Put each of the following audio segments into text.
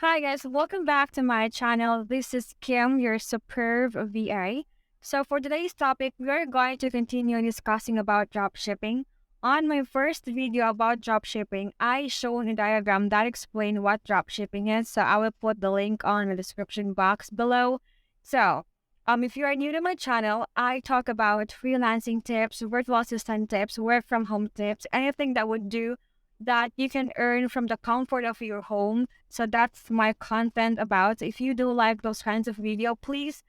Hi guys, welcome back to my channel. This is Kim, your superb VA. So for today's topic, we are going to continue discussing about dropshipping. On my first video about dropshipping, I shown a diagram that explained what dropshipping is. So I will put the link on the description box below. So, if you are new to my channel, I talk about freelancing tips, virtual assistant tips, work from home tips, anything that would do that you can earn from the comfort of your home. So that's my content about. If you do like those kinds of video, please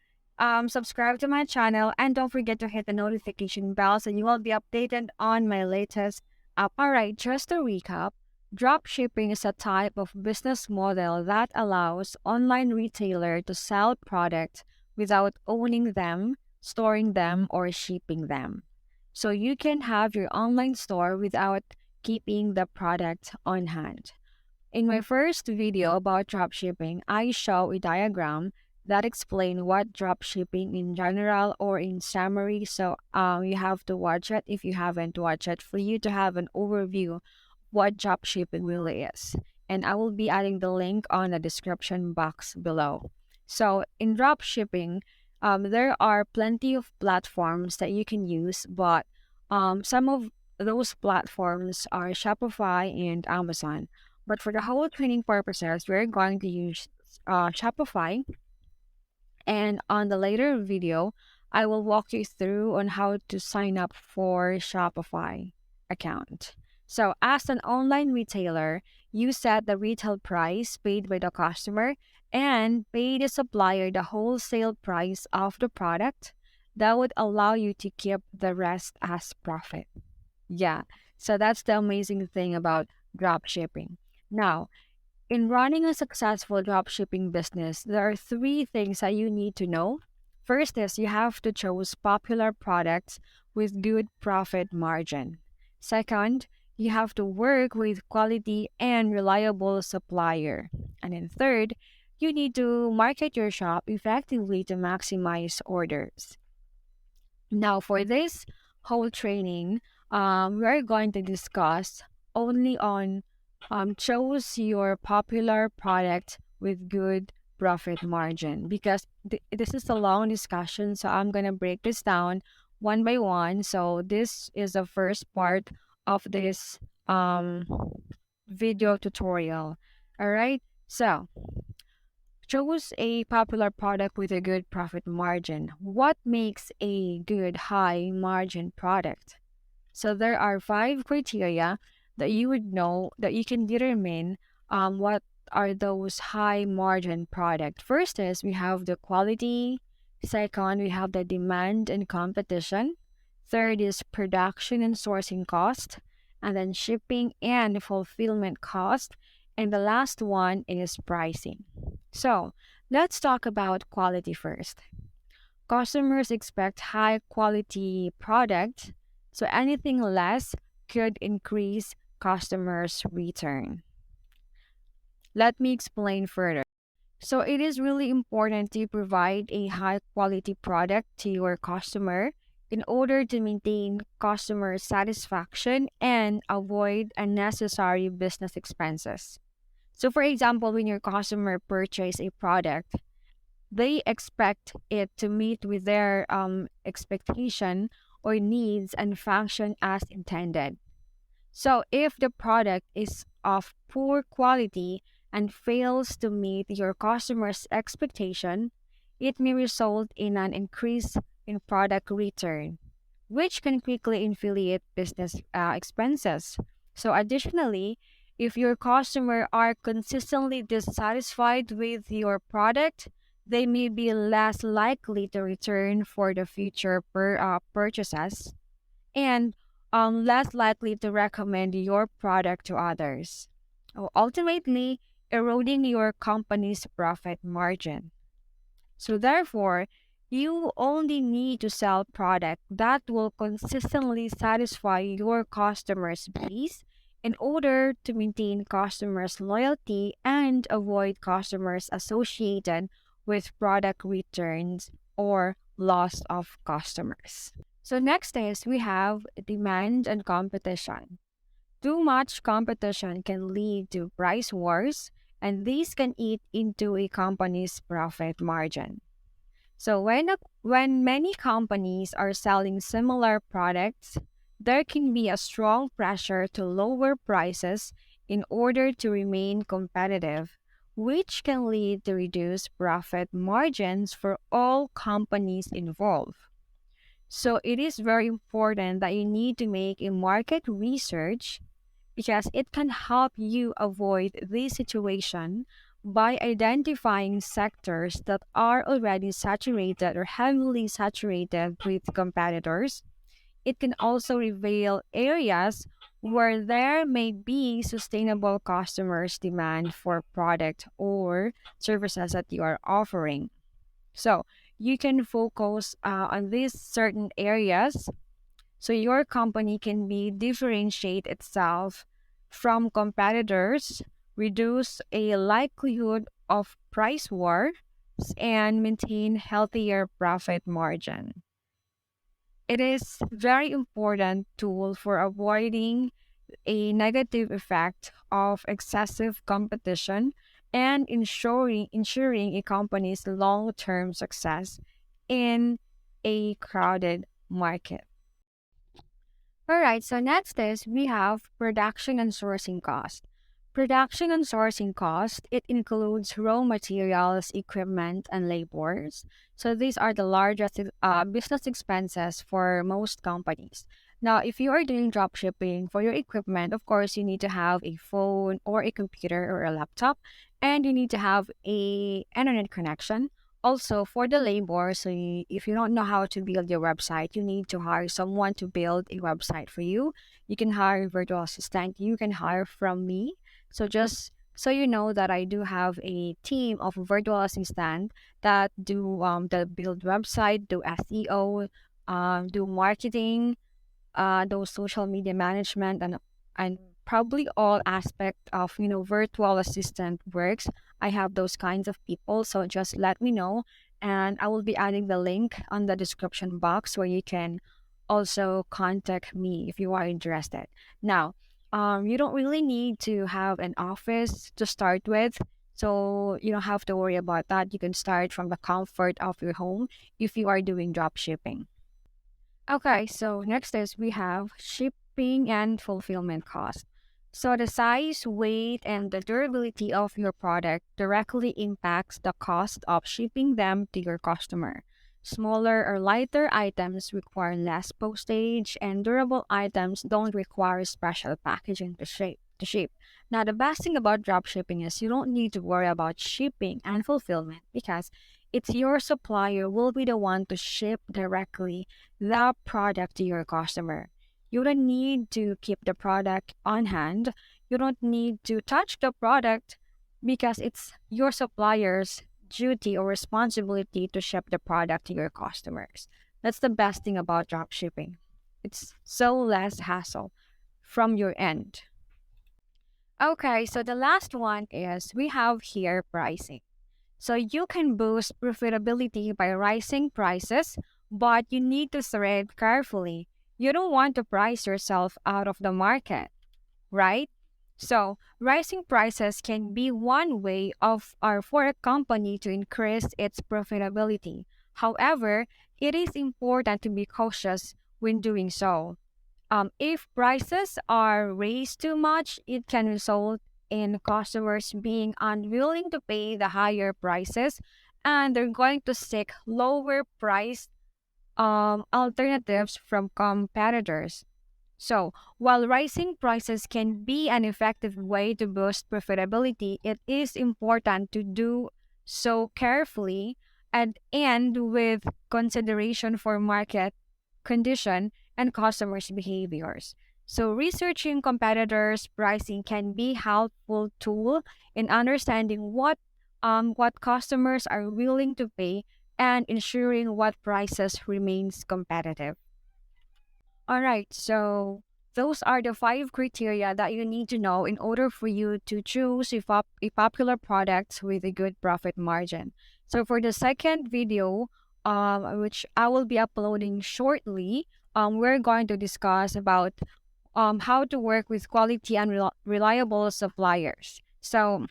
subscribe to my channel and don't forget to hit the notification bell so you will be updated on my latest up. Alright, just to recap, dropshipping is a type of business model that allows online retailer to sell products without owning them, storing them, or shipping them. So you can have your online store without keeping the product on hand. In my first video about dropshipping, I show a diagram that explains what dropshipping in general or in summary. So you have to watch it if you haven't watched it for you to have an overview what dropshipping really is. And I will be adding the link on the description box below. So in dropshipping, there are plenty of platforms that you can use, but some of those platforms are Shopify and Amazon. But for the whole training purposes, we're going to use Shopify. And on the later video, I will walk you through on how to sign up for Shopify account. So as an online retailer, you set the retail price paid by the customer and pay the supplier the wholesale price of the product. That would allow you to keep the rest as profit. Yeah, so that's the amazing thing about drop shipping. Now, in running a successful dropshipping business, there are three things that you need to know. First is you have to choose popular products with good profit margin. Second, you have to work with quality and reliable supplier. And then third, you need to market your shop effectively to maximize orders. Now, for this whole training, we're going to discuss only on choose your popular product with good profit margin because this is a long discussion. So I'm going to break this down one by one. So this is the first part of this video tutorial. All right. So choose a popular product with a good profit margin. What makes a good high margin product? So there are five criteria that you would know that you can determine what are those high margin product. First is we have the quality. Second, we have the demand and competition. Third is production and sourcing cost. And then shipping and fulfillment cost. And the last one is pricing. So let's talk about quality first. Customers expect high quality product, so anything less could increase customers' return. Let me explain further. So it is really important to provide a high quality product to your customer in order to maintain customer satisfaction and avoid unnecessary business expenses. So for example, when your customer purchase a product, they expect it to meet with their expectation or needs and function as intended. So if the product is of poor quality and fails to meet your customer's expectation, it may result in an increase in product return, which can quickly inflate business expenses. So additionally, if your customer are consistently dissatisfied with your product, they may be less likely to return for the future purchases and less likely to recommend your product to others, ultimately eroding your company's profit margin. So therefore, you only need to sell product that will consistently satisfy your customers' base in order to maintain customers' loyalty and avoid customers associated with product returns or loss of customers. So next is we have demand and competition. Too much competition can lead to price wars and these can eat into a company's profit margin. So when many companies are selling similar products, there can be a strong pressure to lower prices in order to remain competitive, which can lead to reduced profit margins for all companies involved. So it is very important that you need to make a market research because it can help you avoid this situation by identifying sectors that are already saturated or heavily saturated with competitors. It can also reveal areas where there may be sustainable customers' demand for product or services that you are offering. So you can focus on these certain areas so your company can be differentiate itself from competitors, reduce a likelihood of price wars, and maintain healthier profit margin. It is very important tool for avoiding a negative effect of excessive competition and ensuring a company's long-term success in a crowded market. All right, so next is we have production and sourcing cost. Production and sourcing cost, it includes raw materials, equipment, and labors. So these are the largest business expenses for most companies. Now, if you are doing drop shipping for your equipment, of course, you need to have a phone or a computer or a laptop, and you need to have a internet connection. Also, for the labor, so if you don't know how to build your website, you need to hire someone to build a website for you. You can hire a virtual assistant. You can hire from me. So just so you know that I do have a team of virtual assistant that build website, do SEO, do marketing, those social media management, and probably all aspect of virtual assistant works. I have those kinds of people, so just let me know, and I will be adding the link on the description box where you can also contact me if you are interested. Now, you don't really need to have an office to start with. So you don't have to worry about that. You can start from the comfort of your home if you are doing drop shipping. Okay, so next is we have shipping and fulfillment cost. So the size, weight, and the durability of your product directly impacts the cost of shipping them to your customer. Smaller or lighter items require less postage, and durable items don't require special packaging to ship. Now, the best thing about drop shipping is you don't need to worry about shipping and fulfillment because it's your supplier will be the one to ship directly the product to your customer. You don't need to keep the product on hand. You don't need to touch the product because it's your supplier's duty or responsibility to ship the product to your customers. That's the best thing about drop shipping. It's so less hassle from your end. Okay, so the last one is we have here pricing. So you can boost profitability by raising prices, but you need to thread carefully. You don't want to price yourself out of the market, right? So rising prices can be one way of or for a company to increase its profitability. However, it is important to be cautious when doing so. If prices are raised too much, it can result in customers being unwilling to pay the higher prices and they're going to seek lower price alternatives from competitors. So, while rising prices can be an effective way to boost profitability, it is important to do so carefully and with consideration for market condition and customers' behaviors. So, researching competitors' pricing can be helpful tool in understanding what customers are willing to pay and ensuring what prices remains competitive. All right, so those are the five criteria that you need to know in order for you to choose a popular product with a good profit margin. So for the second video, which I will be uploading shortly, we're going to discuss about how to work with quality and reliable suppliers. So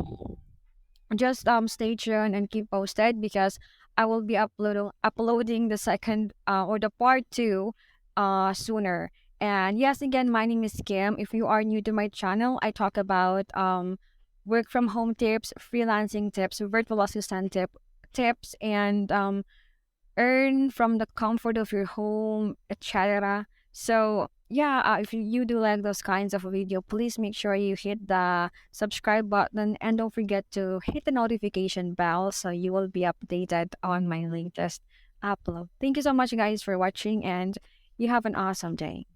just stay tuned and keep posted because I will be uploading the second or the part two sooner. And yes, again, my name is Kim. If you are new to my channel, I talk about work from home tips, freelancing tips, virtual assistant tips, and earn from the comfort of your home, etc. So yeah, if you do like those kinds of video, please make sure you hit the subscribe button and don't forget to hit the notification bell so you will be updated on my latest upload. Thank you so much, guys, for watching, and you have an awesome day.